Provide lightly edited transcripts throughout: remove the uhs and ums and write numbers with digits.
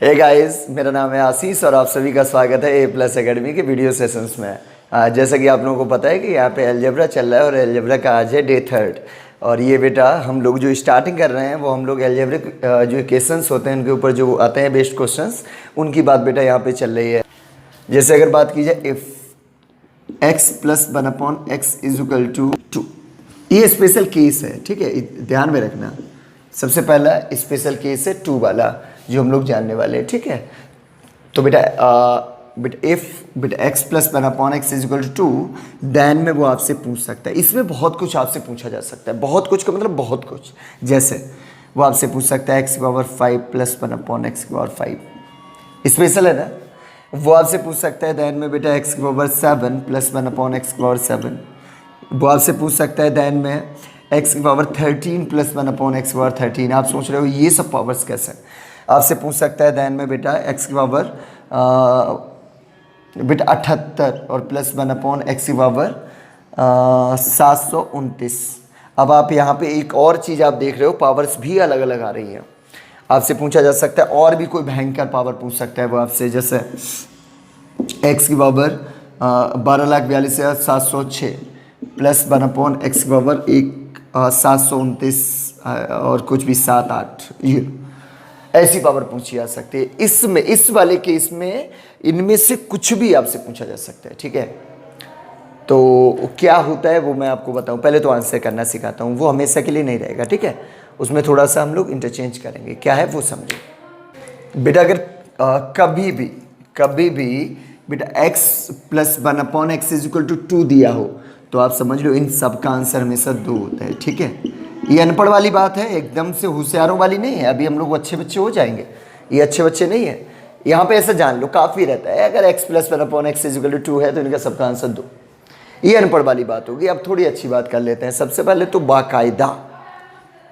Hey guys, मेरा नाम है आशीष और आप सभी का स्वागत है ए प्लस अकेडमी के वीडियो सेशंस में। जैसा कि आप लोगों को पता है कि यहाँ पे अलजेब्रा चल रहा है और अलजेब्रा का आज है डे 3 और ये बेटा हम लोग जो स्टार्टिंग कर रहे हैं वो हम लोग अलजेब्रिक जो क्वेश्चंस होते हैं उनके ऊपर जो आते हैं बेस्ट क्वेश्चंस, उनकी बात बेटा यहाँ पे चल रही है। जैसे अगर बात की जाए if x plus 1/x is equal to 2, ये स्पेशल केस है, ठीक है, ध्यान में रखना। सबसे पहला स्पेशल केस है 2 वाला जो हम लोग जानने वाले हैं, ठीक है। तो बेटा x plus 1/x is equal to 2, then में वो आपसे पूछ सकता है। इसमें बहुत कुछ आपसे पूछा जा सकता है, बहुत कुछ का मतलब बहुत कुछ। जैसे वो आपसे पूछ सकता है x⁵ प्लस 1/x⁵, स्पेशल है ना। वो आपसे पूछ सकता है दैन में बेटा x⁵ प्लस 1/x⁵, वो आपसे पूछ सकता है दैन में x⁵13 प्लस 1/x⁵। आप सोच रहे हो ये सब पावर्स कैसे। आपसे पूछ सकता है दैन में बेटा बेटा 78 और प्लस 1/x⁵ 729। अब आप यहाँ पे एक और चीज़ आप देख रहे हो, पावर्स भी अलग अलग आ रही हैं। आपसे पूछा जा सकता है और भी कोई भयंकर पावर पूछ सकता है वो आपसे, जैसे x⁵ 12,42,706 प्लस 1/x⁵ 729 और कुछ भी 7-8, ये ऐसी पावर पूछी जा सकती है। इसमें इस वाले केस में इनमें से कुछ भी आपसे पूछा जा सकता है, ठीक है। तो क्या होता है वो मैं आपको बताऊं, पहले तो आंसर करना सिखाता हूं, वो हमेशा के लिए नहीं रहेगा, ठीक है। उसमें थोड़ा सा हम लोग इंटरचेंज करेंगे, क्या है वो समझो बेटा। अगर कभी भी बेटा x plus 1/x is equal to 2 दिया हो तो आप समझ लो इन सब का आंसर हमेशा 2 होता है, ठीक है। ये अनपढ़ वाली बात है, एकदम से होशियारों वाली नहीं है। अभी हम लोग अच्छे बच्चे हो जाएंगे, ये अच्छे बच्चे नहीं है। यहाँ पे ऐसा जान लो काफ़ी रहता है, अगर x plus 1/x is equal to 2 है तो इनका सबका आंसर 2। ये अनपढ़ वाली बात होगी। अब थोड़ी अच्छी बात कर लेते हैं। सबसे पहले तो बाकायदा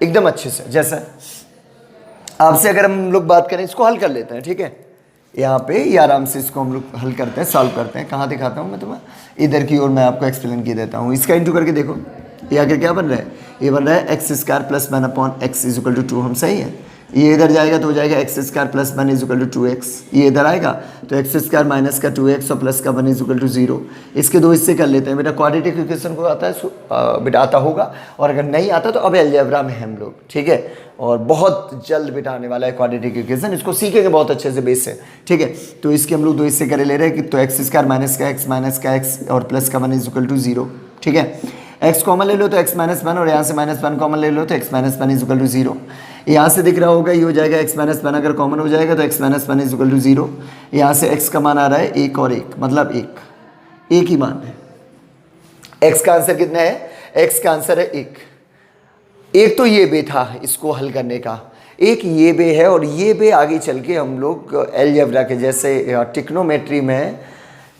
एकदम अच्छे से, जैसे आपसे अगर हम लोग बात करें, इसको हल कर लेते हैं, ठीक है। यहाँ पे ये आराम से इसको हम लोग हल करते हैं, सॉल्व करते हैं। कहाँ दिखाता हूँ मैं तुम्हें, इधर की ओर मैं आपको एक्सप्लेन किया देता हूँ। इसका इंटू करके देखो, ये आगे क्या बन रहा है, ये बन रहा है x² plus 1/x is equal to 2। हम सही है। ये इधर जाएगा तो हो जाएगा x² plus 1 is equal to 2x। ये इधर आएगा तो x² माइनस का 2x और प्लस का 1 इज इक्वल टू 0। इसके दो हिस्से कर लेते हैं बेटा। क्वाड्रेटिक इक्वेशन को आता है बेटा, आता होगा, और अगर नहीं आता तो अब अलजेब्रा में हम लोग, ठीक है। और बहुत जल्द बेटा आने वाला है क्वाड्रेटिक इक्वेशन, इसको सीखेंगे बहुत अच्छे से बेस से, ठीक है। तो इसके हम लोग दो हिस्से करे ले रहे हैं कि तो x² माइनस का x और प्लस का 1 इज इक्वल टू 0, ठीक है। x कॉमन ले लो तो x माइनस 1 और यहाँ से -1 कॉमन ले लो तो x minus 1 is equal to 0। यहाँ से दिख रहा होगा ये हो जाएगा x माइनस 1 अगर कॉमन हो जाएगा तो x minus 1 is equal to 0। यहाँ से x का मान आ रहा है 1 और 1, मतलब एक ही मान है। x का आंसर कितना है, x का आंसर है 1। एक तो ये बे था इसको हल करने का, एक ये बे है, और ये बे आगे चल के हम लोग अलजेब्रा के जैसे ट्रिग्नोमेट्री में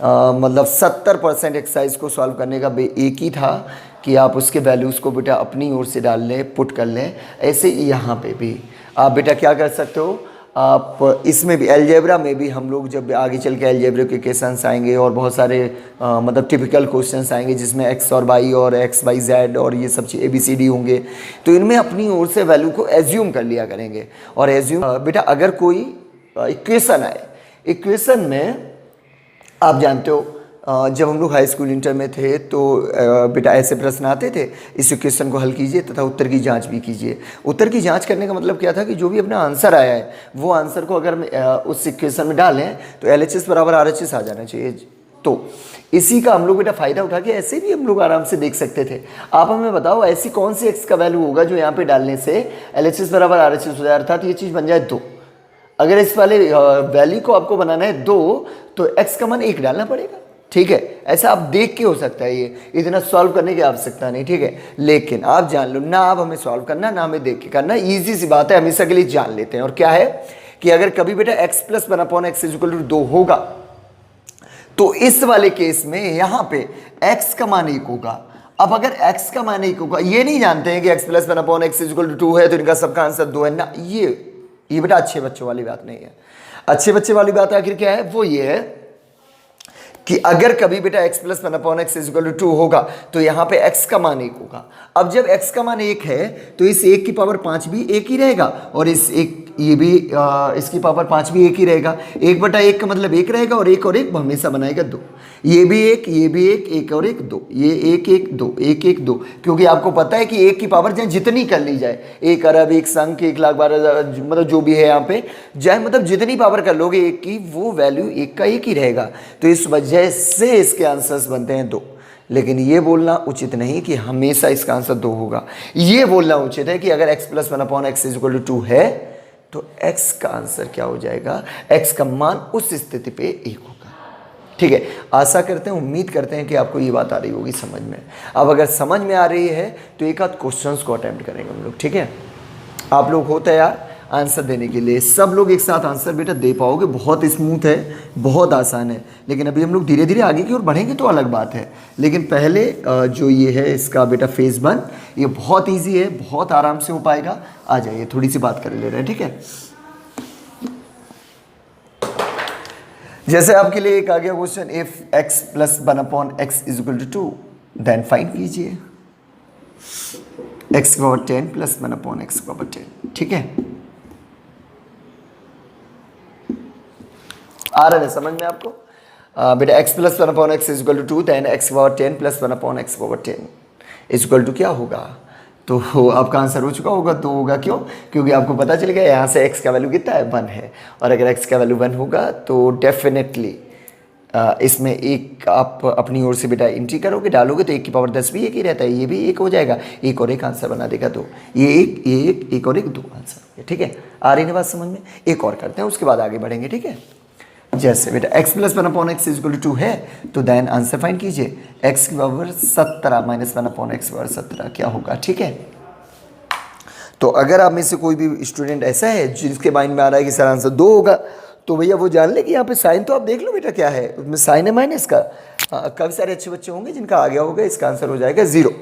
मतलब 70% एक्सरसाइज को सॉल्व करने का एक ही था कि आप उसके वैल्यूज़ को बेटा अपनी ओर से डाल लें, पुट कर लें। ऐसे ही यहाँ पे भी आप बेटा क्या कर सकते हो, आप इसमें भी अलजेब्रा में भी हम लोग जब आगे चल के अलजेब्रा के क्वेश्चंस आएंगे और बहुत सारे मतलब टिपिकल क्वेश्चंस आएंगे जिसमें x और y और x y z और ये सब चीज़ ABCD होंगे, तो इनमें अपनी ओर से वैल्यू को एज्यूम कर लिया करेंगे। और एज्यूम बेटा अगर कोई इक्वेशन आए, इक्वेशन में आप जानते हो जब हम लोग हाई स्कूल इंटर में थे तो बेटा ऐसे प्रश्न आते थे, इस इक्वेशन को हल कीजिए तथा उत्तर की जांच भी कीजिए। उत्तर की जांच करने का मतलब क्या था कि जो भी अपना आंसर आया है वो आंसर को अगर उस इक्वेशन में डालें तो LHS बराबर RHS आ जाना चाहिए। तो इसी का हम लोग बेटा फ़ायदा उठा के ऐसे भी हम लोग आराम से देख सकते थे। आप हमें बताओ ऐसी कौन सी x का वैल्यू होगा जो यहाँ पर डालने से LHS बराबर RHS हो जाए, अर्थात ये चीज़ बन जाए 2। अगर इस वाले वैल्यू को आपको बनाना है 2 तो x का मान 1 डालना पड़ेगा, ठीक है। ऐसा आप देख के हो सकता है, ये इतना सॉल्व करने की आवश्यकता नहीं, ठीक है। लेकिन आप जान लो ना, आप हमें सॉल्व करना ना हमें देख के करना, इजी सी बात है, हमेशा के लिए जान लेते हैं। और क्या है कि अगर कभी बेटा x plus 1/x is equal to 2 होगा तो इस वाले केस में यहाँ पे x का मान 1 होगा। अब अगर x का मान 1 होगा, ये नहीं जानते हैं कि x plus 1/x is equal to 2 है तो इनका सबका आंसर 2 है ना, ये बेटा अच्छे बच्चों वाली बात नहीं है। अच्छे बच्चे वाली बात आखिर क्या है, वो ये है कि अगर कभी बेटा x plus 1/x is equal to 2 होगा तो यहाँ पे x का मान 1 होगा। अब जब x का मान 1 है तो इस 1 की पावर 5 भी 1 ही रहेगा और इस 1 ये भी इसकी पावर 5 भी एक ही रहेगा। 1/1 का मतलब एक रहेगा और एक हमेशा बनाएगा 2। ये भी एक और एक 2, ये 1 1 2 1 1 2, क्योंकि आपको पता है कि एक की पावर चाहे जितनी कर ली जाए, 1 अरब 1 संख 1,12,000 मतलब जो भी है यहाँ पे चाहे मतलब जितनी पावर कर लोगे एक की, वो वैल्यू एक का एक ही रहेगा। तो इस वजह से इसके आंसर्स बनते हैं 2। लेकिन ये बोलना उचित नहीं कि हमेशा इसका आंसर 2 होगा। ये बोलना उचित है कि अगर x + 1/x = 2 है तो x का आंसर क्या हो जाएगा, x का मान उस स्थिति पे 1 होगा। ठीक है, आशा करते हैं, उम्मीद करते हैं कि आपको ये बात आ रही होगी समझ में। अब अगर समझ में आ रही है तो एक आध क्वेश्चंस को अटेम्प्ट करेंगे हम लोग। ठीक है, आप लोग हो तैयार आंसर देने के लिए? सब लोग एक साथ आंसर बेटा दे पाओगे, बहुत स्मूथ है, बहुत आसान है। लेकिन अभी हम लोग धीरे धीरे आगे की ओर बढ़ेंगे तो अलग बात है। लेकिन पहले जो ये है इसका बेटा फेज 1, ये बहुत इजी है, बहुत आराम से हो पाएगा। आ जाइए थोड़ी सी बात कर ले रहे हैं। ठीक है, जैसे आपके लिए एक आ गया question, if x + 1/x = 2 then find कीजिए x⁻10 + 1/x⁻10। ठीक है, आ रहा है समझ में आपको? बेटा x + 1/x = 2 then x⁻10 + 1/x⁻10 = क्या होगा? तो आपका आंसर हो चुका होगा, तो होगा क्यों? क्योंकि आपको पता चल गया यहाँ से x का वैल्यू कितना है, 1 है। और अगर x का वैल्यू 1 होगा तो डेफिनेटली इसमें एक आप अपनी ओर से बेटा एंट्री करोगे, डालोगे तो 1 की पावर 10 भी एक ही रहता है, ये भी 1 हो जाएगा, 1 और 1 आंसर बना देगा। तो ये 1 और 1 2 आंसर। ठीक है, आ रही है बात समझ में? एक और करते हैं, उसके बाद आगे बढ़ेंगे। ठीक है, जैसे बेटा x + 1/x = 2 है तो देन आंसर फाइंड कीजिए x⁻17 - 1/x⁻17 17 क्या होगा। ठीक है, तो अगर आप में से कोई भी स्टूडेंट ऐसा है जिसके माइंड में आ रहा है कि सर आंसर 2 होगा, तो भैया वो जान ले कि यहाँ पे साइन तो आप देख लो बेटा क्या है, उसमें साइन है माइनस का। काफ़ी सारे अच्छे बच्चे होंगे जिनका आ गया होगा, इसका आंसर हो जाएगा 0।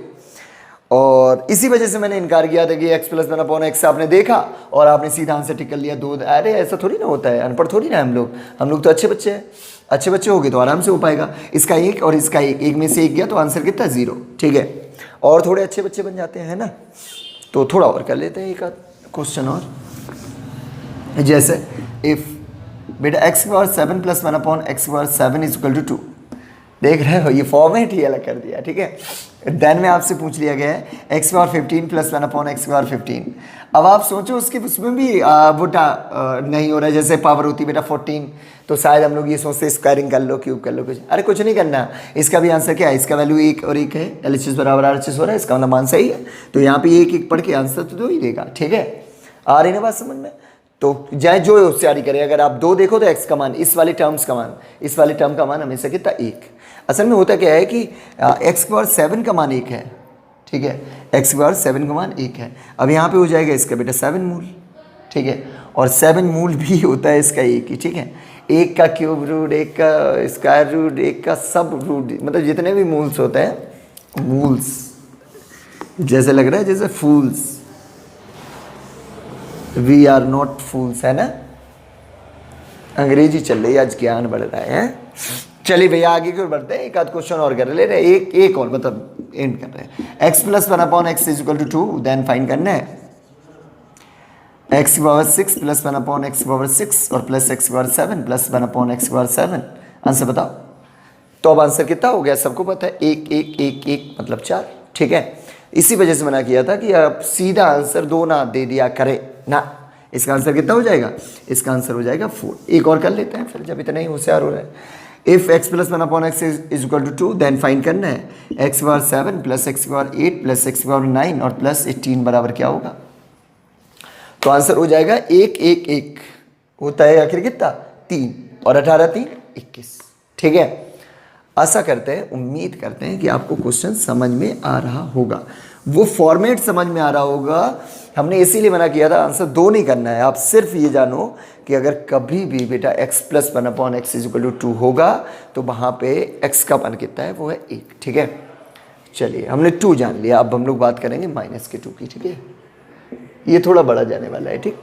और इसी वजह से मैंने इनकार किया था कि x + 1/x आपने देखा और आपने सीधा आंसर टिक कर लिया 2। अरे ऐसा थोड़ी ना होता है, अनपढ़ थोड़ी ना हम लोग तो अच्छे बच्चे हैं। अच्छे बच्चे हो गए तो आराम से हो पाएगा। इसका 1 और इसका 1 में से 1 गया तो आंसर कितना 0। ठीक है, और थोड़े अच्छे बच्चे बन जाते हैं ना, तो थोड़ा और कर लेते हैं एक क्वेश्चन और। जैसे इफ बेटा x⁻7 + 1/x⁻7 = 2, देख रहे हो ये फॉर्मेट ही अलग कर दिया। ठीक है, देन में आपसे पूछ लिया गया है x⁻15 + 1/x⁻15। अब आप सोचो उसमें भी बुटा नहीं हो रहा है, जैसे पावर होती बेटा 14, तो शायद हम लोग ये सोचते स्क्वायरिंग कर लो, क्यूब कर लो, कुछ। अरे कुछ नहीं करना, इसका भी आंसर क्या है, इसका वैल्यू 1 और 1 है, LHS = RHS हो रहा है, इसका मतलब मान सही है। तो यहाँ पे 1 1 पढ़ के आंसर तो 2 ही देगा। ठीक है, आ रही ना बात समझ में? तो चाहे जो होशियारी करे, अगर आप 2 देखो तो x का मान, इस वाले टर्म का मान हमेशा कितना 1। असल में होता क्या है कि x⁻7 का मान 1 है। ठीक है, x⁻7 का मान 1 है। अब यहाँ पे हो जाएगा इसका बेटा 7 मूल। ठीक है, और 7 मूल भी होता है इसका 1 ही। ठीक है, 1 का क्यूब रूट, 1 का स्क्वायर रूट, 1 का सब रूट, मतलब जितने भी मूल्स होते हैं, मूल्स जैसे लग रहा है जैसे फूल्स, वी आर नॉट फूल्स, है ना? अंग्रेजी चल रही है आज, ज्ञान बढ़ रहा है। चलिए भैया आगे की ओर बढ़ते हैं, एक आध क्वेश्चन और कर ले रहे हैं, एक और मतलब एंड कर रहे हैं। x + 1/x = 2 देन फाइंड करना है x⁻6 + 1/x⁻6 और +x⁻7 + 1/x⁻7। आंसर बताओ। तो अब आंसर कितना हो गया सबको पता है, 1 1 1 1 मतलब 4। ठीक है, इसी वजह से मना किया था कि आप सीधा आंसर 2 ना दे दिया करे ना। इसका आंसर कितना हो जाएगा, इसका आंसर हो जाएगा 4। एक और कर लेते हैं फिर, जब इतना ही होशियार हो रहा है। If x + 1/x = 2 then find करना है x⁻7 + x⁻8 + x⁻9 और +18 बराबर क्या होगा। तो आंसर हो जाएगा 1 1 1 होता है आखिर कितना 3 और 18 3 21। ठीक है, आशा करते हैं, उम्मीद करते हैं कि आपको क्वेश्चन समझ में आ रहा होगा, वो फॉर्मेट समझ में आ रहा होगा। हमने इसीलिए मना किया था आंसर 2 नहीं करना है। आप सिर्फ ये जानो कि अगर कभी भी बेटा x + 1/x = 2 होगा तो वहाँ पे x का मान कितना है, वो है 1। ठीक है, चलिए हमने 2 जान लिया, अब हम लोग बात करेंगे -2 की। ठीक है, ये थोड़ा बड़ा जाने वाला है। ठीक,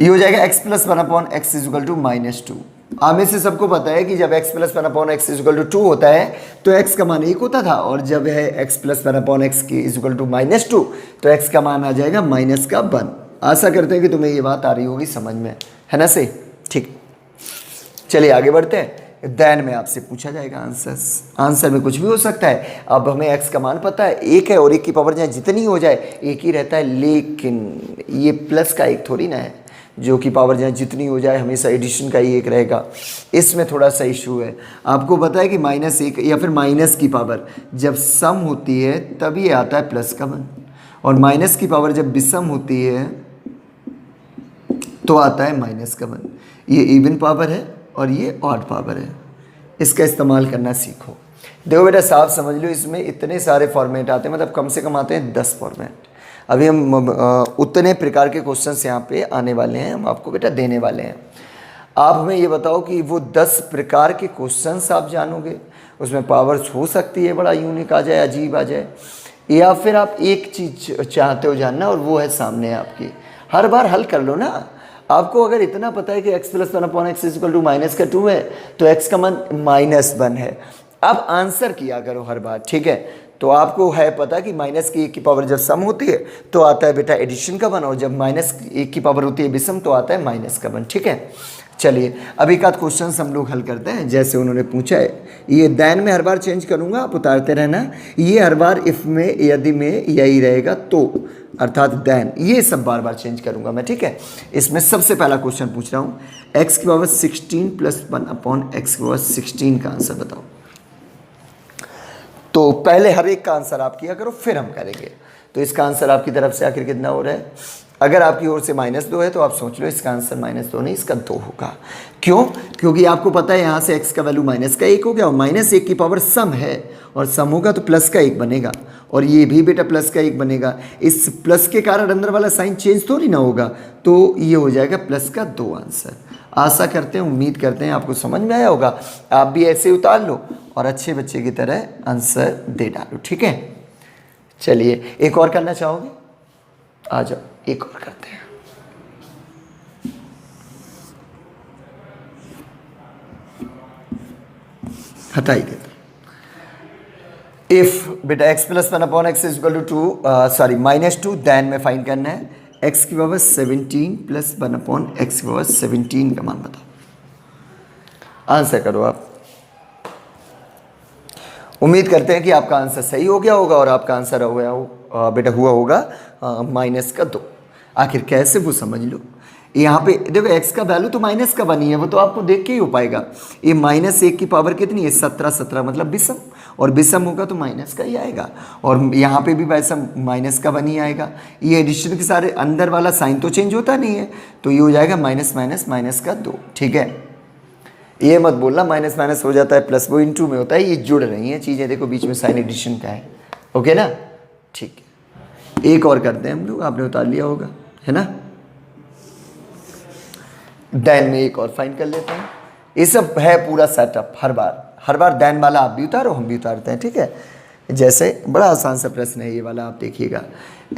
ये हो जाएगा x + 1/x = -2। आप में से सबको पता है कि जब x plus one upon x is equal to 2 होता है तो x का मान 1 होता था, और जब है x plus one upon x की इजिकल टू -2 तो x का मान आ जाएगा -1। आशा करते हैं कि तुम्हें ये बात आ रही होगी समझ में, है ना सही? ठीक, चलिए आगे बढ़ते हैं। देन में आपसे पूछा जाएगा आंसर में कुछ भी हो सकता है। अब हमें x का मान पता है 1 है, और 1 की पावर चाहे जितनी हो जाए 1 ही रहता है, लेकिन ये प्लस का 1 थोड़ी ना है, जो कि पावर चाहे जितनी हो जाए हमेशा एडिशन का ही 1 रहेगा। इसमें थोड़ा सा इशू है। आपको पता है कि -1 या फिर माइनस की पावर जब सम होती है तब ये आता है प्लस का मान, और माइनस की पावर जब विषम होती है तो आता है माइनस का मान। ये इवन पावर है और ये ऑड पावर है, इसका इस्तेमाल करना सीखो। देखो बेटा साफ समझ लो, इसमें इतने सारे फॉर्मेट आते हैं, मतलब कम से कम आते हैं 10 फॉर्मेट। अभी हम उतने प्रकार के क्वेश्चंस यहाँ पे आने वाले हैं, हम आपको बेटा देने वाले हैं। आप हमें ये बताओ कि वो 10 प्रकार के क्वेश्चंस आप जानोगे, उसमें पावर्स हो सकती है बड़ा यूनिक आ जाए, अजीब आ जाए, या फिर आप एक चीज़ चाहते हो जानना और वो है सामने आपकी। हर बार हल कर लो ना। आपको अगर इतना पता है कि x plus one upon x is equal to -2 है तो x का मान -1 है। अब आंसर किया करो हर बार, ठीक है? तो आपको है पता कि -1 की पावर जब सम होती है तो आता है बेटा एडिशन का वन, और जब -1 की पावर होती है विषम तो आता है माइनस का वन, ठीक है? चलिए अब एक आध क्वेश्चन हम लोग हल करते हैं जैसे उन्होंने पूछा है। ये दैन में हर बार चेंज करूंगा, आप उतारते रहना। ये हर बार इफ में यदि में यही रहेगा तो, अर्थात दैन, ये सब बार बार चेंज करूंगा मैं, ठीक है? इसमें सबसे पहला क्वेश्चन पूछ रहा हूँ, x की पावर 16 प्लस 1 अपॉन एक्स की पावर 16 का आंसर बताओ। तो पहले हर एक का आंसर आप किया करो, फिर हम करेंगे। तो इसका आंसर आपकी तरफ से आखिर कितना हो रहा है? अगर आपकी ओर से -2 है तो आप सोच लो इसका आंसर -2 नहीं, इसका 2 होगा। क्यों? क्योंकि आपको पता है यहाँ से x का वैल्यू -1 हो गया, और -1 की पावर सम है, और सम होगा तो प्लस का 1 बनेगा, और ये भी बेटा प्लस का 1 बनेगा। इस प्लस के कारण अंदर वाला साइन चेंज थोड़ी ना होगा, तो ये हो जाएगा प्लस का 2 आंसर। आशा करते हैं, उम्मीद करते हैं आपको समझ में आया होगा। आप भी ऐसे उतार लो और अच्छे बच्चे की तरह आंसर दे डालो, ठीक है? चलिए एक और करना चाहोगे? आ जाओ एक और करते हैं। हटाइए। इफ बेटा x plus one upon x is equal to -2, then में फाइंड करना है x की पावर 17 प्लस 1 अपॉन एक्स की पावर 17 का मान बताओ। आंसर करो आप। उम्मीद करते हैं कि आपका आंसर सही हो गया होगा, और आपका आंसर हो गया हो बेटा हुआ होगा -2। आखिर कैसे वो समझ लो। यहाँ पे देखो x का वैल्यू तो माइनस का बनी है, वो तो आपको देख के ही हो पाएगा। ये -1 की पावर कितनी है? 17 मतलब विषम, और विषम होगा तो माइनस का ही आएगा, और यहाँ पे भी वैसा माइनस का बनी आएगा। ये एडिशन के सारे अंदर वाला साइन तो चेंज होता नहीं है, तो ये हो जाएगा -2, ठीक है? ये मत बोलना माइनस माइनस हो जाता है प्लस, वो इनटू में होता है, ये जुड़ रही हैं चीज़ें। देखो बीच में साइन एडिशन का है, ओके ना? ठीक है, एक और करते हैं हम लोग, आपने उतार लिया होगा, है ना? दैन में एक और फाइंड कर लेते हैं। ये सब है पूरा सेटअप, हर बार दैन वाला आप भी उतारो, हम भी उतारते हैं, ठीक है? जैसे बड़ा आसान सा प्रश्न है ये वाला, आप देखिएगा।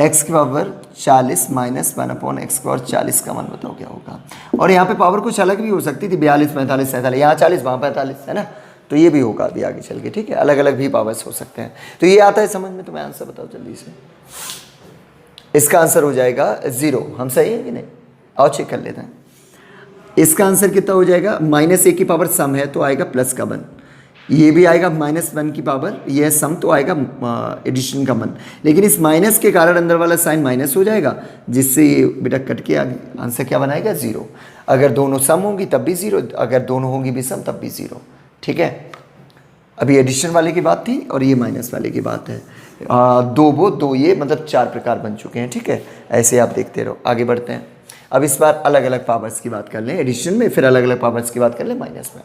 x की पावर 40 माइनस 1 अपॉन एक्स की पावर 40 का मान बताओ क्या होगा। और यहाँ पे पावर कुछ अलग भी हो सकती थी, 42, 45, 47, यहाँ 40 वहाँ 45, है ना? तो ये भी होगा अभी आगे चल के, ठीक है? अलग अलग भी पावर्स हो सकते हैं। तो ये आता है समझ में, तुम्हें आंसर बताओ जल्दी से। इसका आंसर हो जाएगा 0। हम सही है कि नहीं? आओ चेक कर लेते हैं। इसका आंसर कितना हो जाएगा? -1 की पावर सम है तो आएगा प्लस का 1, ये भी आएगा -1 की पावर, यह सम तो आएगा एडिशन का 1। लेकिन इस माइनस के कारण अंदर वाला साइन माइनस हो जाएगा, जिससे ये बेटा कट के आंसर क्या बनाएगा? 0। अगर दोनों सम होंगी तब भी 0, अगर दोनों होंगी विषम तब भी 0, ठीक है? अभी एडिशन वाले की बात थी और ये माइनस वाले की बात है। 2 वो 2 ये, मतलब 4 प्रकार बन चुके हैं, ठीक है? ऐसे आप देखते रहो। आगे बढ़ते हैं। अब इस बार अलग अलग पावर्स की बात कर लें एडिशन में, फिर अलग अलग पावर्स की बात कर लें माइनस में।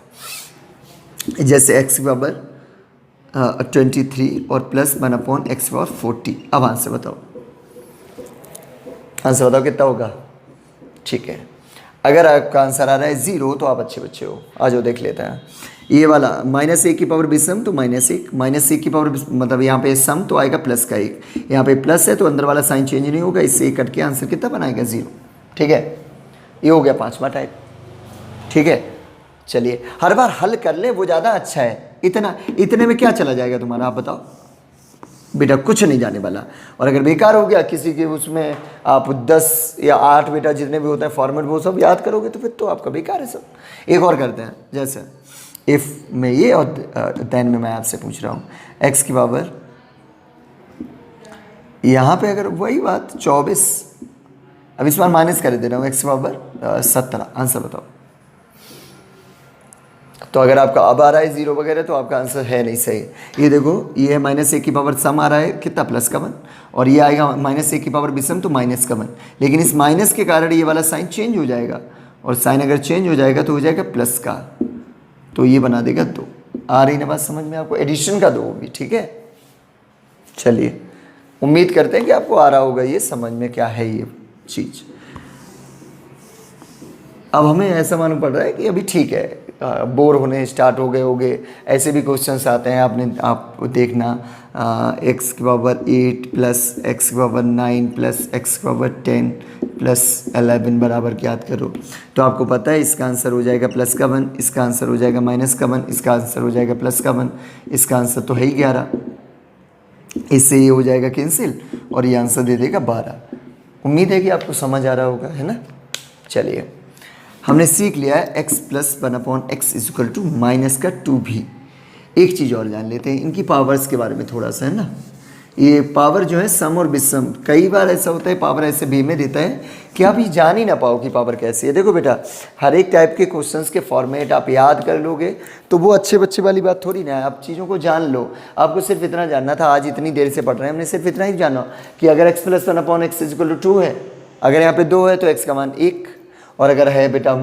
जैसे x की पावर 23 और प्लस 1 अपॉन एक्स की पावर 40। अब आंसर बताओ, आंसर बताओ कितना होगा? ठीक है, अगर आपका आंसर आ रहा है 0 तो आप अच्छे बच्चे हो। आ जाओ देख लेते हैं। ये वाला -1 की पावर विषम तो -1 की पावर मतलब यहाँ पे सम तो आएगा प्लस का 1, यहाँ पे प्लस है तो अंदर वाला साइन चेंज नहीं होगा, इससे कट के आंसर कितना बनाएगा? 0, ठीक है? ये हो गया 5वां टाइप, ठीक है? चलिए हर बार हल कर ले, वो ज़्यादा अच्छा है। इतने में क्या चला जाएगा तुम्हारा, आप बताओ बेटा, कुछ नहीं जाने वाला। और अगर बेकार हो गया किसी के उसमें आप 10 या 8 बेटा जितने भी होते हैं फॉर्मेट वो सब याद करोगे तो फिर तो आपका बेकार है सब। एक और करते हैं, जैसे इफ़ में ये और देन में मैं आपसे पूछ रहा हूँ एक्स की पावर, यहाँ पे अगर वही बात 24, अब इस बार माइनस कर दे रहा हूँ, एक्स की पावर 17, आंसर बताओ। तो अगर आपका अब आ रहा है 0 वगैरह तो आपका आंसर है नहीं सही। ये देखो ये है -1 की पावर सम आ रहा है कितना, प्लस का 1, और ये आएगा -1 की पावर विषम तो माइनस का 1, लेकिन इस माइनस के कारण ये वाला साइन चेंज हो जाएगा, और साइन अगर चेंज हो जाएगा तो हो जाएगा प्लस का, तो ये बना देगा 2। आ रही ना बात समझ में आपको, एडिशन का 2 भी, ठीक है। चलिए उम्मीद करते हैं कि आपको आ रहा होगा ये समझ में क्या है ये चीज़। अब हमें ऐसा मालूम पड़ रहा है कि अभी ठीक है, बोर होने स्टार्ट हो गए होंगे, ऐसे भी क्वेश्चंस आते हैं, आप देखना एक्स की पावर 8 प्लस एक्स की पावर 9 प्लस एक्स की पावर 10 प्लस 11 बराबर याद करो। तो आपको पता है इसका आंसर हो जाएगा प्लस का 1, इसका आंसर हो जाएगा माइनस का 1, इसका आंसर हो जाएगा प्लस का 1, इसका आंसर तो है ही 11, इससे ये हो जाएगा कैंसिल और ये आंसर दे देगा 12। उम्मीद है कि आपको समझ आ रहा होगा, है ना। चलिए हमने सीख लिया है x plus 1/x equal to minus का 2b। एक चीज़ और जान लेते हैं इनकी पावर्स के बारे में थोड़ा सा, है ना। ये पावर जो है सम और विषम, कई बार ऐसा होता है पावर ऐसे वे में देता है कि आप ये जान ही ना पाओ कि पावर कैसी है। देखो बेटा, हर एक टाइप के क्वेश्चंस के फॉर्मेट आप याद कर लोगे तो वो अच्छे बच्चे वाली बात थोड़ी ना है। आप चीज़ों को जान लो, आपको सिर्फ इतना जानना था, आज इतनी देर से पढ़ रहे हैं हमने, सिर्फ इतना ही जाना कि अगर x plus 1/x equal to 2 है, अगर यहाँ पे 2 है तो x का मान 1, और अगर है बेटा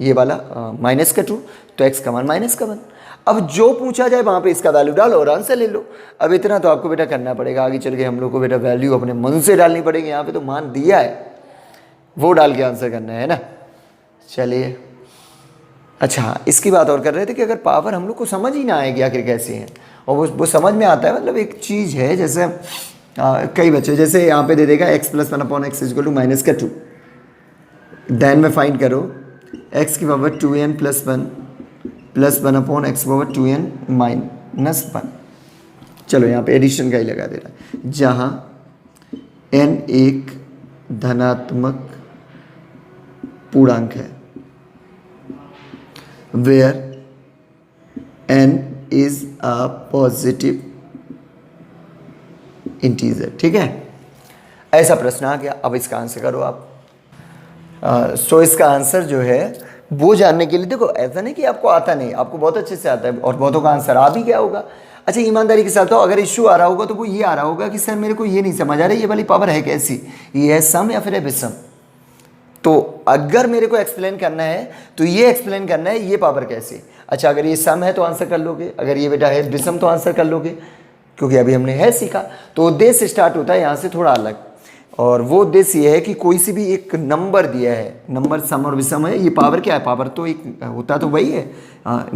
ये वाला माइनस का 2 तो x का मान माइनस का 1। अब जो पूछा जाए वहाँ पे इसका वैल्यू डालो और आंसर ले लो। अब इतना तो आपको बेटा करना पड़ेगा, आगे चल के हम लोग को बेटा वैल्यू अपने मन से डालनी पड़ेगी। यहाँ पे तो मान दिया है, वो डाल के आंसर करना है ना। चलिए अच्छा, इसकी बात और कर रहे थे कि अगर पावर हम लोग को समझ ही ना आएगी आखिर कैसी है, और वो समझ में आता है, मतलब एक चीज़ है जैसे कई बच्चे जैसे यहाँ पे दे देगा x plus 1/x equal to minus का 2, देन में फाइंड करो x की power 2n plus 1 plus 1/x power 2n minus 1। चलो यहाँ पे एडिशन का ही लगा दे रहा है, जहाँ n एक धनात्मक पूर्णांक है, where n is a positive integer. ठीक है, ऐसा प्रश्न आ गया। अब इसका आंसर करो आप। सो इसका आंसर जो है वो जानने के लिए, देखो ऐसा नहीं कि आपको आता नहीं, आपको बहुत अच्छे से आता है और बहुतों का आंसर आ भी गया होगा। अच्छा ईमानदारी के साथ तो अगर इश्यू आ रहा होगा तो वो ये आ रहा होगा कि सर मेरे को ये नहीं समझ आ रहा है ये वाली पावर है कैसी, ये है सम या फिर है विषम। तो अगर मेरे को एक्सप्लेन करना है तो ये एक्सप्लेन करना है ये पावर कैसी। अच्छा अगर ये सम है तो आंसर कर लोगे, अगर ये बेटा है विषम तो आंसर कर लोगे, क्योंकि अभी हमने है सीखा। तो उद्देश्य स्टार्ट होता है यहाँ से थोड़ा अलग, और वो उद्देश्य ये है कि कोई सी भी एक नंबर दिया है, नंबर सम और विषम है, ये पावर क्या है, पावर तो एक होता तो वही है,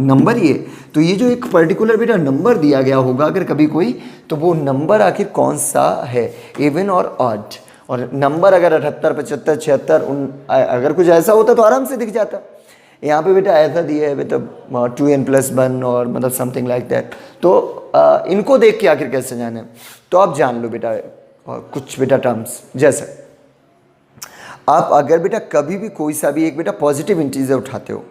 नंबर ये। तो ये जो एक पर्टिकुलर बेटा नंबर दिया गया होगा अगर कभी कोई, तो वो नंबर आखिर कौन सा है, इवन और ऑड। और नंबर अगर 78, 75, 76 अगर कुछ ऐसा होता तो आराम से दिख जाता। यहाँ पे बेटा ऐसा दिया है बेटा 2n प्लस 1 और मतलब समथिंग लाइक दैट। तो इनको देख के आखिर कैसे जाने, तो आप जान लो बेटा कुछ बेटा टर्म्स। जैसे आप अगर बेटा कभी भी कोई सा भी एक बेटा पॉजिटिव इंटीजर उठाते हो,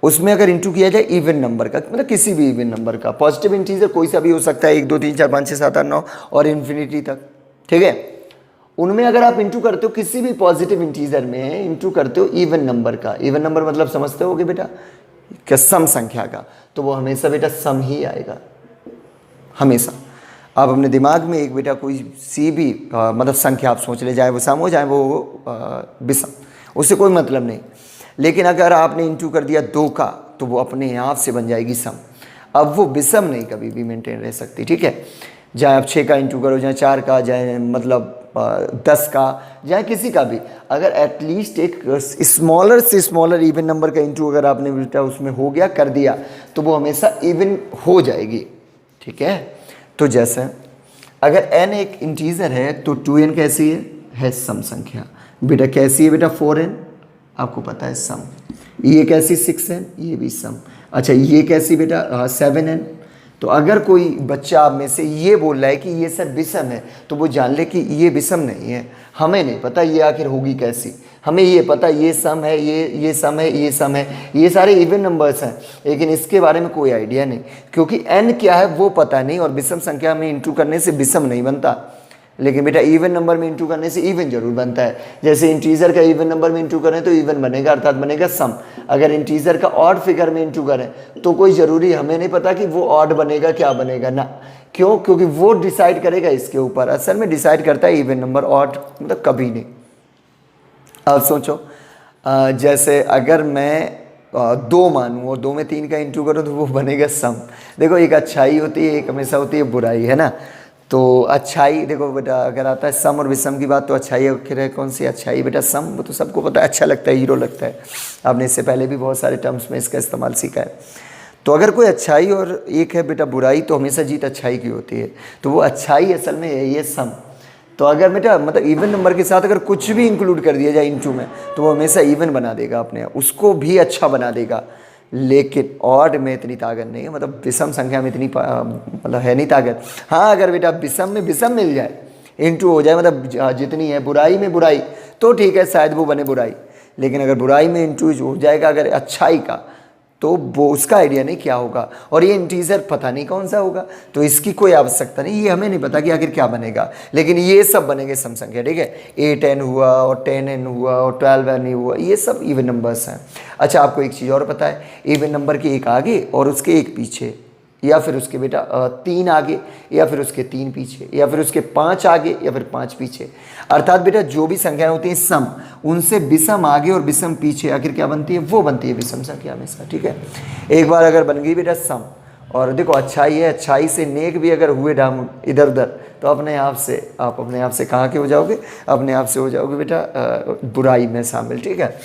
उसमें अगर इंटू किया जाए इवन नंबर का, मतलब किसी भी इवन नंबर का, पॉजिटिव इंटीजर कोई सा भी हो सकता है, 1 2 3 4 5 6 7 8 9 और इन्फिनिटी तक, ठीक है। उनमें अगर आप इंटू करते हो किसी भी पॉजिटिव इंटीजर में इंटू करते हो इवन नंबर का, इवन नंबर मतलब समझते होगे बेटा क्या, सम संख्या का, तो वो हमेशा बेटा सम ही आएगा हमेशा। आप अपने दिमाग में एक बेटा कोई सी भी मतलब संख्या आप सोच ले, जाए वो सम हो जाए वो विषम, उससे कोई मतलब नहीं। लेकिन अगर आपने इंटू कर दिया 2 का तो वो अपने आप से बन जाएगी सम। अब वो विषम नहीं कभी भी मेंटेन रह सकती, ठीक है। चाहे आप 6 का इंटू करो, चाहे 4 का, चाहे मतलब 10 का, चाहे किसी का भी, अगर एटलीस्ट एक स्मॉलर से स्मॉलर इवन नंबर का इंटू अगर आपने बेटा उसमें हो गया कर दिया तो वो हमेशा इवन हो जाएगी, ठीक है। तो जैसे अगर n एक इंटीजर है तो 2n कैसी है सम संख्या। बेटा कैसी है बेटा 4n, आपको पता है सम। ये कैसी 6n, ये भी सम। अच्छा ये कैसी बेटा 7n। तो अगर कोई बच्चा आप में से ये बोल रहा है कि ये सर विषम है, तो वो जान ले कि ये विषम नहीं है। हमें नहीं पता ये आखिर होगी कैसी, हमें ये पता ये सम है, ये सम है, ये सम है, ये सारे इवन नंबर्स हैं, लेकिन इसके बारे में कोई आइडिया नहीं, क्योंकि n क्या है वो पता नहीं, और विषम संख्या में इंटू करने से विषम नहीं बनता, लेकिन बेटा इवन नंबर में इंटू करने से इवन जरूर बनता है। जैसे इंटीजर का इवन नंबर में इंटू करें तो इवन बनेगा, अर्थात बनेगा सम। अगर इंटीजर का ऑड फिगर में इंटू करें तो कोई ज़रूरी हमें नहीं पता कि वो ऑड बनेगा क्या बनेगा ना, क्यों? क्योंकि वो डिसाइड करेगा इसके ऊपर, असल में डिसाइड करता है इवन नंबर, ऑड मतलब कभी नहीं। अब सोचो जैसे अगर मैं 2 मानूँ और 2 में 3 का इंटू करूँ तो वो बनेगा सम। देखो एक अच्छाई होती है, एक हमेशा होती है बुराई, है ना। तो अच्छाई देखो बेटा, अगर आता है सम और विषम की बात, तो अच्छाई आखिर है कौन सी? अच्छाई बेटा सम, वो तो सबको पता है, अच्छा लगता है, हीरो लगता है। आपने इससे पहले भी बहुत सारे टर्म्स में इसका इस्तेमाल सीखा है। तो अगर कोई अच्छाई और एक है बेटा बुराई, तो हमेशा जीत अच्छाई की होती है, तो वो अच्छाई असल में है ये सम। तो अगर बेटा मतलब इवन नंबर के साथ अगर कुछ भी इंक्लूड कर दिया जाए इंटू में, तो वो हमेशा इवन बना देगा अपने आप, उसको भी अच्छा बना देगा। लेकिन ऑड में इतनी ताकत नहीं है, मतलब विषम संख्या में इतनी मतलब है नहीं ताकत। हाँ अगर बेटा विषम में विषम मिल जाए, इंटू हो जाए, मतलब जितनी है बुराई में बुराई, तो ठीक है शायद वो बने बुराई, लेकिन अगर बुराई में इंटू हो जाएगा अगर अच्छाई का, तो वो उसका आइडिया नहीं क्या होगा, और ये इंटीजर पता नहीं कौन सा होगा, तो इसकी कोई आवश्यकता नहीं, ये हमें नहीं पता कि आखिर क्या बनेगा, लेकिन ये सब बनेंगे सम संख्या, ठीक है। 8n हुआ और 10n हुआ और 12n हुआ, ये सब इवन नंबर्स हैं। अच्छा आपको एक चीज़ और पता है, इवन नंबर के एक आगे और उसके एक पीछे, या फिर उसके बेटा 3 आगे, या फिर उसके 3 पीछे, या फिर उसके 5 आगे, या फिर 5 पीछे, अर्थात बेटा जो भी संख्याएं होती हैं सम, उनसे विषम आगे और विषम पीछे आखिर क्या बनती है? वो बनती है विषम संख्या हमेशा, ठीक है। एक बार अगर बन गई बेटा सम, और देखो अच्छाई है, अच्छाई से नेक भी अगर हुए डाम इधर उधर, तो अपने आप से आप अपने आप से कहाँ के हो जाओगे? अपने आप से हो जाओगे बेटा बुराई में शामिल, ठीक है।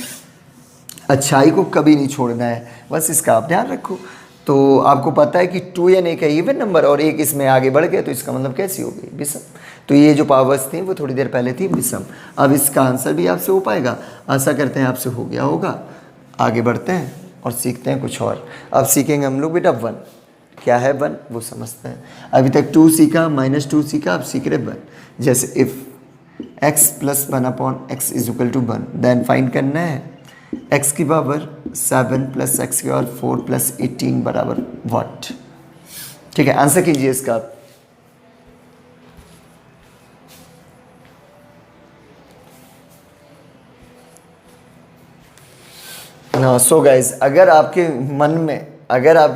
अच्छाई को कभी नहीं छोड़ना है, बस इसका आप ध्यान रखो। तो आपको पता है कि 2n एक है इवन नंबर, और एक इसमें आगे बढ़ गया, तो इसका मतलब कैसी हो गई? विषम। तो ये जो पावर्स थी वो थोड़ी देर पहले थी विषम। अब इसका आंसर भी आपसे हो पाएगा, आशा करते हैं आपसे हो गया होगा। आगे बढ़ते हैं और सीखते हैं कुछ और। अब सीखेंगे हम लोग बेटा 1 क्या है, 1 वो समझते हैं। अभी तक 2 सीखा, -2 सीखा, अब सीख रहे 1। जैसे if x + 1/x = 1, then find करना है x की पावर 7 + x की पावर 4 + 18 बराबर व्हाट? ठीक है, आंसर कीजिए इसका। सो गाइज, अगर आपके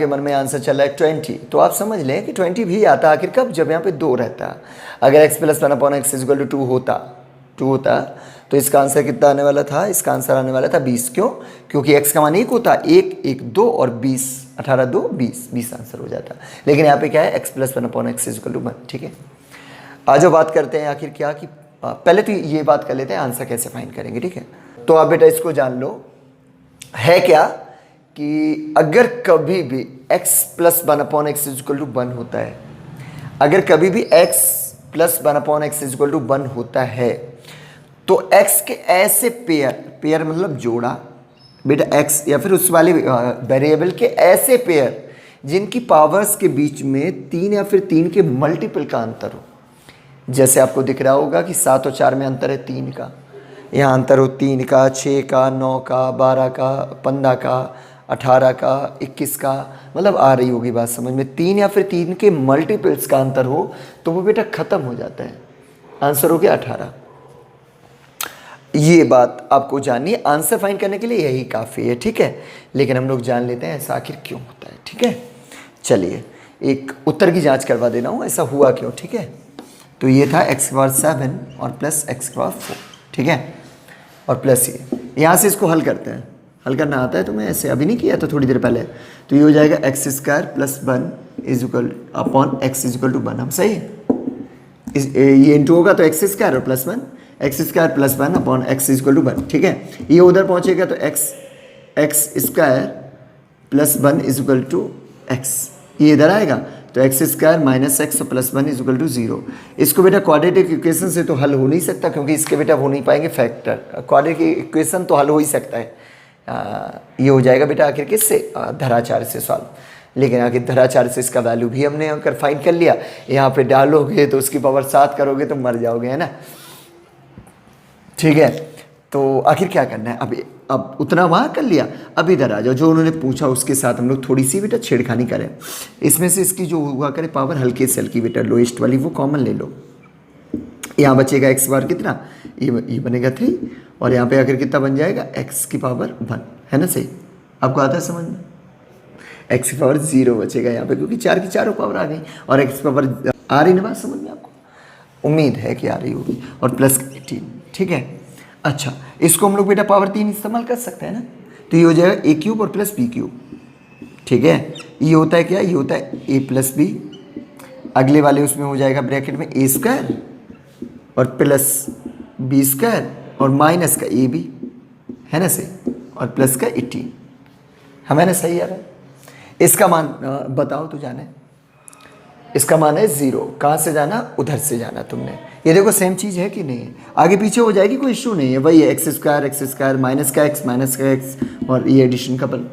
मन में आंसर चला है 20, तो आप समझ लें कि 20 भी आता आखिर कब? जब यहाँ पे 2 रहता। अगर x + 1/x = 2 होता तो इसका आंसर कितना आने वाला था? इसका आंसर आने वाला था 20। क्यों? क्योंकि x का मान 1 होता, 1 1 2 और 20, 18 2 20 आंसर हो जाता। लेकिन यहाँ पे क्या है? x + 1/x = 1, ठीक है। आज बात करते हैं आखिर क्या कि पहले तो ये बात कर लेते हैं आंसर कैसे फाइंड करेंगे, ठीक है। तो आप बेटा इसको जान लो, है क्या कि अगर कभी भी x + 1/x = 1 होता है, अगर कभी भी x + 1/x = 1 होता है, तो x के ऐसे पेयर मतलब जोड़ा बेटा, x या फिर उस वाले वेरिएबल के ऐसे पेयर जिनकी पावर्स के बीच में 3 या फिर 3 के मल्टीपल का अंतर हो। जैसे आपको दिख रहा होगा कि 7 और 4 में अंतर है 3 का, यहाँ अंतर हो 3 का, 6 का, 9 का, 12 का, 15 का, 18 का, 21 का, मतलब आ रही होगी बात समझ में। 3 या फिर 3 के मल्टीपल्स का अंतर हो तो वो बेटा ख़त्म हो जाता है, आंसर हो गया 18। ये बात आपको जाननी है, आंसर फाइंड करने के लिए यही काफ़ी है, ठीक है। लेकिन हम लोग जान लेते हैं ऐसा आखिर क्यों होता है, ठीक है। चलिए एक उत्तर की जांच करवा देना हूँ, ऐसा हुआ क्यों, ठीक है। तो ये था x⁻7 और प्लस x⁻4, ठीक है, और प्लस ये यहाँ से इसको हल करते हैं। हल करना आता है तुम्हें? ऐसे अभी नहीं किया था थोड़ी देर पहले। तो ये हो जाएगा x² + 1 = x = 1। हम सही है, ये इंटू होगा तो x² और प्लस 1, x² + 1 x = 1, ठीक है। ये उधर पहुंचेगा तो x² + 1 = x, ये इधर आएगा तो x² - x और प्लस 1 = 0। इसको बेटा क्वाड्रेटिक इक्वेशन से तो हल हो नहीं सकता, क्योंकि इसके बेटा हो नहीं पाएंगे फैक्टर। क्वाड्रेटिक इक्वेशन तो हल हो ही सकता है, ये हो जाएगा बेटा आखिर किससे, धराचार से सॉल्व। लेकिन आखिर धराचार से इसका वैल्यू भी हमने अगर फाइंड कर लिया, यहाँ पे डालोगे तो उसकी पावर 7 करोगे तो मर जाओगे, है ना। ठीक है, तो आखिर क्या करना है, अब उतना वहाँ कर लिया, अब इधर आ जाओ, जो उन्होंने पूछा उसके साथ हम लोग थोड़ी सी बेटा छेड़खानी करें। इसमें से इसकी जो हुआ करे पावर हल्के से हल्की बेटा लोएस्ट वाली वो कॉमन ले लो। यहाँ बचेगा एक्स बार कितना, ये बनेगा 3, और यहाँ पे आकर कितना बन जाएगा एक्स की पावर 1, है ना सही। आपको आता है समझ में, एक्स की पावर 0 बचेगा यहाँ पे, क्योंकि 4 की चारों पावर आ गई, और एक्स की पावर आ रही ना बात समझ में आपको, उम्मीद है कि आ रही होगी, और प्लस 18। ठीक है, अच्छा इसको हम लोग बेटा पावर 3 इस्तेमाल कर सकते हैं ना, तो ये हो जाएगा ए क्यूब और प्लस बी क्यूब। ठीक है, ये होता है क्या, ये होता है ए प्लस बी, अगले वाले उसमें हो जाएगा ब्रैकेट में ए स्क्वायर और प्लस बी स्क्वायर और माइनस का ए बी, है ना सही, और प्लस का 18, हमें ना सही आ रहा है। इसका मान बताओ तो जाने, इसका मान है 0, कहाँ से जाना, उधर से जाना तुमने। ये देखो सेम चीज़ है कि नहीं है, आगे पीछे हो जाएगी कोई इशू नहीं है, वही है एक्स स्क्वायर माइनस का एक्स और ये एडिशन का बल,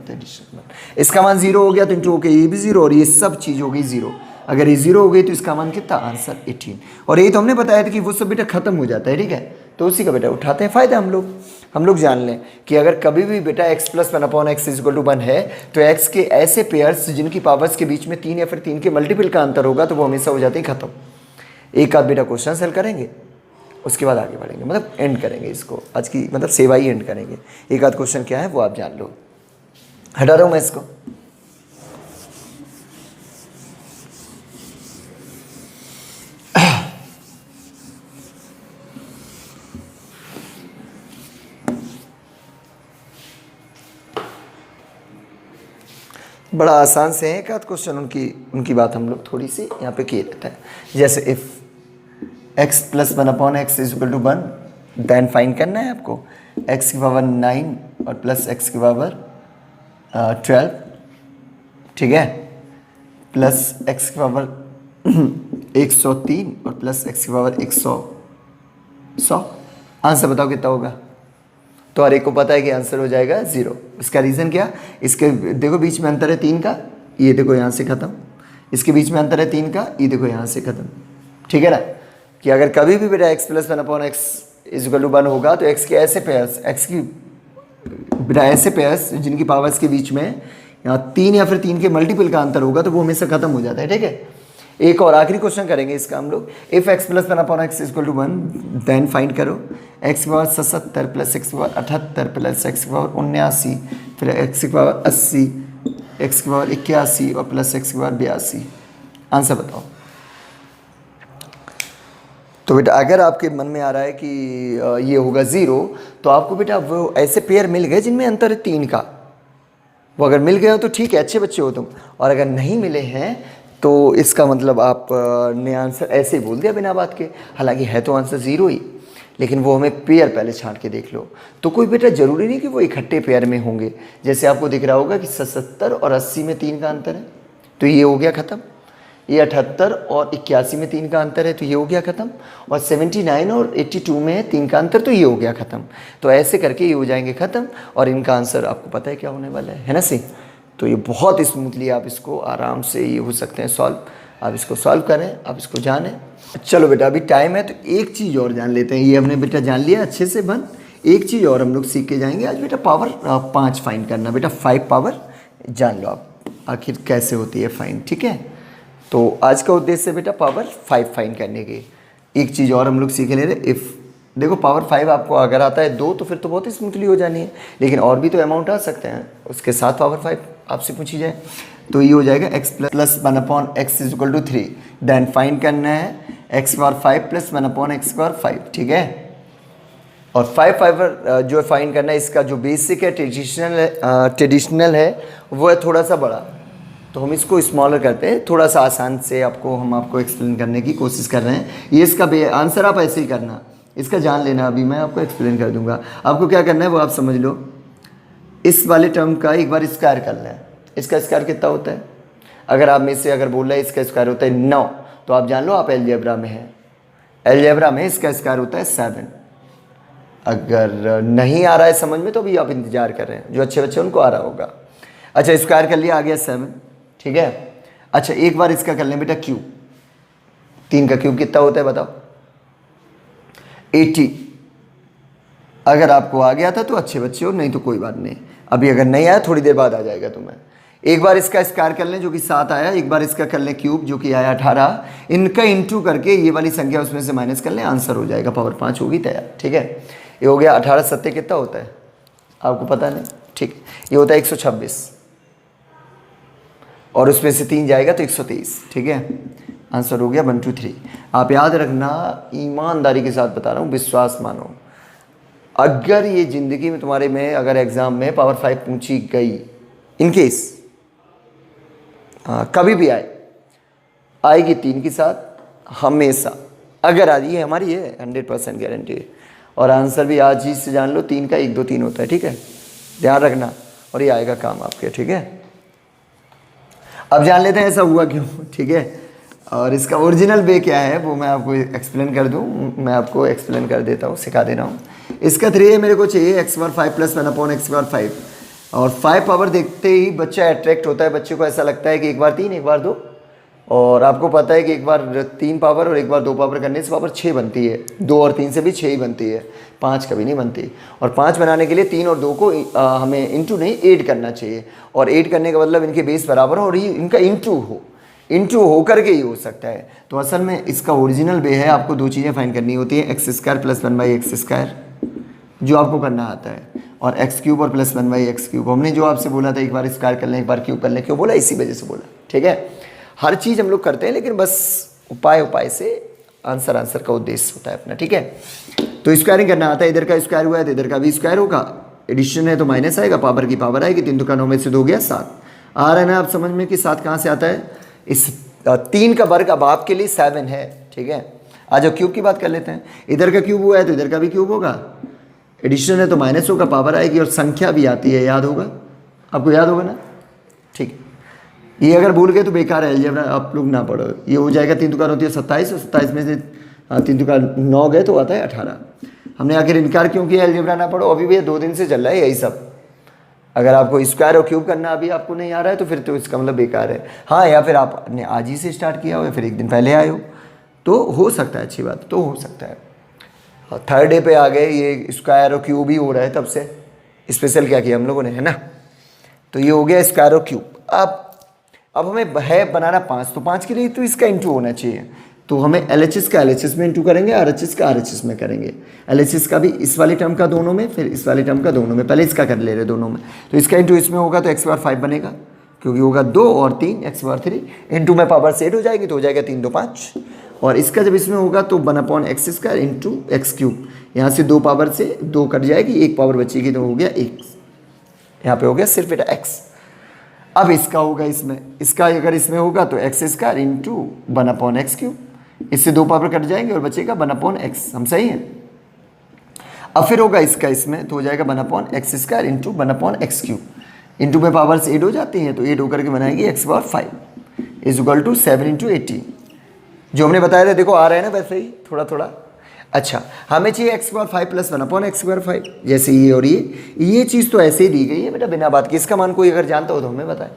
इसका मान 0 हो गया तो इंटू होके ये भी 0 और ये सब चीज़ हो गई 0। अगर ये 0 हो गई तो इसका मान कितना, आंसर 18। और ये तो हमने बताया था कि वो सब बेटा खत्म हो जाता है, ठीक है, तो उसी का बेटा उठाते हैं फ़ायदा हम लोग जान लें कि अगर कभी भी बेटा x plus 1/x equal to 1 है तो x के ऐसे पेयर्स जिनकी पावर्स के बीच में 3 या फिर 3 के मल्टीपल का अंतर होगा तो वो हमेशा हो जाते हैं खत्म। एक आध बेटा क्वेश्चन हल करेंगे, उसके बाद आगे बढ़ेंगे, मतलब एंड करेंगे इसको, आज की मतलब सेवा ही एंड करेंगे। एक आध क्वेश्चन क्या है वो आप जान लो, हटा रहा हूँ मैं इसको। बड़ा आसान से है एक आध क्वेश्चन, उनकी बात हम लोग थोड़ी सी यहाँ पे किए रहता है। जैसे if x plus 1/x is equal to 1, then find करना है आपको x की पावर 9 और प्लस x की पावर 12, ठीक है, प्लस x की पावर 103 और प्लस x की पावर 100। आंसर बताओ कितना होगा। तो हर एक को पता है कि आंसर हो जाएगा 0। इसका रीज़न क्या, इसके देखो बीच में अंतर है 3 का, ये देखो यहाँ से ख़त्म, इसके बीच में अंतर है 3 का, ये देखो यहाँ से ख़त्म, ठीक है ना। कि अगर कभी भी बेटा x plus 1/x is equal to 1 होगा तो x के ऐसे पेयर्स, x की बेटा ऐसे पेयर्स जिनकी पावर्स के बीच में यहाँ 3 या फिर 3 के मल्टीपल का अंतर होगा तो वो हमेशा ख़त्म हो जाता है, ठीक है। एक और आखिरी क्वेश्चन करेंगे इसका हम लोग, if x plus 1/x equal to 1 then find करो x की पावर 77 प्लस x की पावर 78 प्लस x की पावर 79 फिर x की पावर 80 x की पावर 81 और प्लस x की पावर 82। आंसर बताओ। तो बेटा अगर आपके मन में आ रहा है कि ये होगा 0 तो आपको बेटा वो ऐसे पेयर मिल गए जिनमें अंतर है 3 का, वो अगर मिल गए हो तो ठीक है, अच्छे बच्चे हो तुम, और अगर नहीं मिले हैं तो इसका मतलब आप ने आंसर ऐसे ही बोल दिया बिना बात के। हालांकि है तो आंसर 0 ही, लेकिन वो हमें पेयर पहले छांट के देख लो। तो कोई बेटा ज़रूरी नहीं कि वो इकट्ठे पेयर में होंगे। जैसे आपको दिख रहा होगा कि 77 और 80 में 3 का अंतर है तो ये हो गया ख़त्म, ये 78 और 81 में 3 का अंतर है तो ये हो गया ख़त्म, और 79 और 82 में 3 का अंतर तो ये हो गया ख़त्म। तो ऐसे करके ये हो जाएंगे ख़त्म, और इनका आंसर आपको पता है क्या होने वाला है ना सही। तो ये बहुत स्मूथली आप इसको आराम से ये हो सकते हैं सॉल्व। आप इसको सॉल्व करें, आप इसको जानें। चलो बेटा अभी टाइम है तो एक चीज़ और जान लेते हैं। ये हमने बेटा जान लिया अच्छे से बन, एक चीज़ और हम लोग सीख के जाएंगे आज बेटा, पावर 5 फाइंड करना। बेटा 5 पावर जान लो आप आखिर कैसे होती है फाइंड, ठीक है। तो आज का उद्देश्य है बेटा पावर 5 फाइंड करने की। एक चीज़ और हम लोग सीख ले रहे, इफ़ देखो पावर 5 आपको अगर आता है 2 तो फिर तो बहुत ही स्मूथली हो जानी है, लेकिन और भी तो अमाउंट आ सकते हैं उसके साथ पावर 5 आपसे पूछी जाए तो ये हो जाएगा x plus 1/x is equal to 3। Then find करना है x power 5 plus 1/x power 5, ठीक है। और 5 पावर जो फाइंड करना है इसका जो बेसिक है ट्रेडिशनल है वो है थोड़ा सा बड़ा, तो हम इसको स्मॉलर करते हैं थोड़ा सा आसान से। हम आपको एक्सप्लेन करने की कोशिश कर रहे हैं। ये इसका आंसर आप ऐसे ही करना, इसका जान लेना, अभी मैं आपको एक्सप्लेन कर दूंगा। आपको क्या करना है वो आप समझ लो। इस वाले टर्म का एक बार स्क्वायर कर लें। इसका स्क्वायर कितना होता है, अगर आप में से अगर बोल रहे हैं इसका स्क्वायर होता है 9 तो आप जान लो आप एलजेब्रा में हैं। एलजेब्रा में इसका स्क्वायर होता है 7, अगर नहीं आ रहा है समझ में तो भी आप इंतजार कर रहे हैं, जो अच्छे बच्चे उनको आ रहा होगा। अच्छा स्क्वायर कर लिया, आ गया 7, ठीक है। अच्छा एक बार इसका कर लें बेटा क्यूब, 3 का क्यूब कितना होता है बताओ? 80। अगर आपको आ गया था तो अच्छे बच्चे हो, नहीं तो कोई बात नहीं। अभी अगर नहीं आया थोड़ी देर बाद आ जाएगा तुम्हें। एक बार इसका स्क्वायर कर लें जो कि 7 आया, एक बार इसका कर लें क्यूब जो कि आया 18, इनका इंटू करके ये वाली संख्या उसमें से माइनस कर लें, आंसर हो जाएगा, पावर 5 होगी तैयार, ठीक है। ये हो गया 18 7 कितना होता है आपको पता नहीं, ठीक। ये होता है 126 और उसमें से 3 जाएगा तो 123, ठीक है। आंसर हो गया 1 2 3। आप याद रखना, ईमानदारी के साथ बता रहा हूँ, विश्वास मानो, अगर ये ज़िंदगी में तुम्हारे में अगर एग्ज़ाम में पावर 5 पूछी गई, इनकेस कभी भी आएगी 3 के साथ हमेशा, अगर आज ये हमारी है 100% गारंटी है। और आंसर भी आज ही से जान लो, 3 का 1 2 3 होता है, ठीक है, ध्यान रखना, और ये आएगा काम आपके, ठीक है। अब जान लेते हैं ऐसा हुआ क्यों, ठीक है। और इसका ओरिजिनल वे क्या है वो मैं आपको एक्सप्लेन कर दूं, मैं आपको एक्सप्लेन कर देता हूँ, सिखा दे रहा हूँ। इसका 3 मेरे को चाहिए x power 5 plus 1/x power 5, और 5 पावर देखते ही बच्चा अट्रैक्ट होता है, बच्चे को ऐसा लगता है कि एक बार 3 एक बार 2, और आपको पता है कि एक बार 3 पावर और एक बार 2 पावर करने से पावर 6 बनती है, 2 और 3 से भी 6 ही बनती है, 5 कभी नहीं बनती। और 5 बनाने के लिए 3 और 2 को हमें इंटू नहीं ऐड करना चाहिए, और ऐड करने का मतलब इनके बेस बराबर हो और ये इनका इंटू हो करके ही हो सकता है। तो असल में इसका ओरिजिनल वे है, आपको 2 चीज़ें फाइंड करनी होती है, एक्स स्क्वायर प्लस 1/x² जो आपको करना आता है, और एक्स क्यूब और प्लस 1/x³। हमने जो आपसे बोला था एक बार स्क्वायर कर लें एक बार क्यूब कर लें, क्यों बोला? इसी वजह से बोला, ठीक है। हर चीज़ हम लोग करते हैं लेकिन बस उपाय से आंसर का उद्देश्य होता है अपना, ठीक है। तो स्क्वायरिंग करना आता है, इधर का स्क्वायर हुआ है तो इधर का भी स्क्वायर होगा, एडिशन है तो माइनस आएगा, पावर की पावर आएगी, 3 का 9 में से 2 गया 7। आ रहा है ना आप समझ में कि 7 कहाँ से आता है? इस 3 का वर्ग अब आपके लिए 7 है, ठीक है। आज क्यूब की बात कर लेते हैं, इधर का क्यूब हुआ है तो इधर का भी क्यूब होगा, एडिशन है तो माइनस होगा, पावर आएगी, और संख्या भी आती है, याद होगा आपको, याद होगा ना, ठीक। ये अगर भूल गए तो बेकार है, अलजेब्रा आप लोग ना पढ़ो। ये हो जाएगा 3 दुकान होती है 27, और 27 में से 3 दुकान 9 गए तो आता है 18। हमने आखिर इनकार क्यों किया अलजेब्रा ना पढ़ो? अभी भी 2 दिन से चल रहा है यही सब। अगर आपको स्क्वायर और क्यूब करना अभी आपको नहीं आ रहा है तो फिर तो इसका मतलब बेकार है। हाँ, या फिर आपने आज ही से स्टार्ट किया हो या फिर एक दिन पहले आए हो तो हो सकता है, अच्छी बात तो हो सकता है। 3rd डे पे आ गए, ये स्क्वायर और क्यूब ही हो रहा है, तब से स्पेशल क्या किया हम लोगों ने, है ना। तो ये हो गया स्क्वायर और क्यूब। अब हमें है बनाना 5, तो 5 के लिए तो इसका इंटू होना चाहिए, तो हमें LHS का LHS में इंटू करेंगे, RHS का RHS में करेंगे। LHS का भी इस वाले टर्म का दोनों में, फिर इस वाले टर्म का दोनों में, पहले इसका कर ले रहे दोनों में, तो इसका इंटू इसमें होगा तो x पावर 5 बनेगा, क्योंकि होगा 2 और 3 x पावर 3 इंटू में पावर से 8 हो जाएगी तो हो जाएगा 3 2 5, और इसका जब इसमें होगा तो 1/x² इंटू x³, यहाँ से 2 पावर से 2 कट जाएगी, 1 पावर बचेगी तो हो गया 1, यहाँ पे हो गया सिर्फ बेटा x। अब इसका होगा इसमें, इसका अगर इसमें होगा तो x² इंटू 1/x³, इससे 2 पावर कट जाएंगे और बचेगा 1/x, हम सही हैं। अब फिर होगा इसका इसमें तो हो जाएगा 1/x² इंटू 1/x³, इंटू में पावर से 8 हो जाती हैं तो 8 होकर के बनाएगी x power 5 is equal to 7 into 18, जो हमने बताया था, देखो आ रहा है ना वैसे ही थोड़ा थोड़ा। अच्छा, हमें चाहिए x पावर 5 प्लस 1/x², जैसे ये और ये चीज़ तो ऐसे ही दी गई है बेटा बिना बात के। इसका मान कोई अगर जानता हो तो हमें बताए।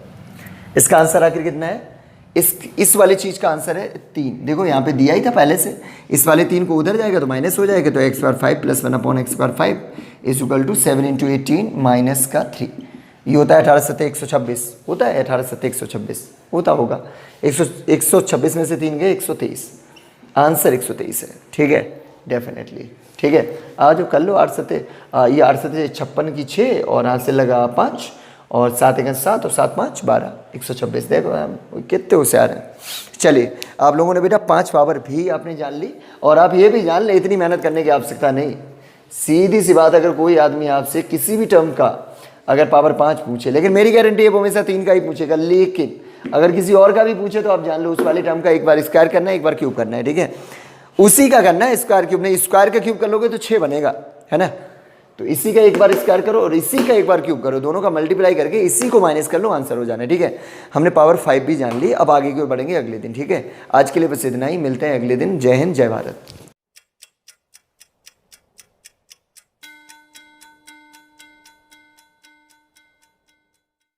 इसका आंसर आखिर कितना है? इस वाले चीज़ का आंसर है 3। देखो यहाँ पे दिया ही था पहले से, इस वाले 3 को उधर जाएगा तो माइनस हो जाएगा, तो x power 5 plus 1/x² is equal to 7 into 18 minus का 3। ये होता है 18 7 126, होता है 18 7 126 होता होगा। 126 में से 3 गए 123, आंसर 123 है, ठीक है, डेफिनेटली, ठीक है। आज कर लो 8 7 ये 8 7 56 की 6 और यहाँ से लगा 5 और 7 1 7 और 7 5 12, 126। देखो हम कितने होशियार हैं। चलिए, आप लोगों ने बेटा 5 पावर भी आपने जान ली, और आप ये भी जान ले इतनी मेहनत करने की आवश्यकता नहीं। सीधी सी बात, अगर कोई आदमी आपसे किसी भी टर्म का अगर पावर 5 पूछे, लेकिन मेरी गारंटी है वो हमेशा 3 का ही पूछेगा, लेकिन अगर किसी और का भी पूछे तो आप जान लो उस वाले टर्म का एक बार स्क्वायर करना है एक बार क्यूब करना है, ठीक है। उसी का करना है, स्क्वायर क्यूब नहीं। स्क्वायर का क्यूब कर लोगे तो 6 बनेगा, है ना। तो इसी का एक बार स्क्वायर करो और इसी का एक बार क्यूब करो, दोनों का मल्टीप्लाई करके इसी को माइनस कर लो, आंसर हो जाना है, ठीक है। हमने पावर 5 भी जान ली, अब आगे की ओर बढ़ेंगे अगले दिन, ठीक है। आज के लिए बस इतना ही, मिलते हैं अगले दिन। जय हिंद, जय भारत।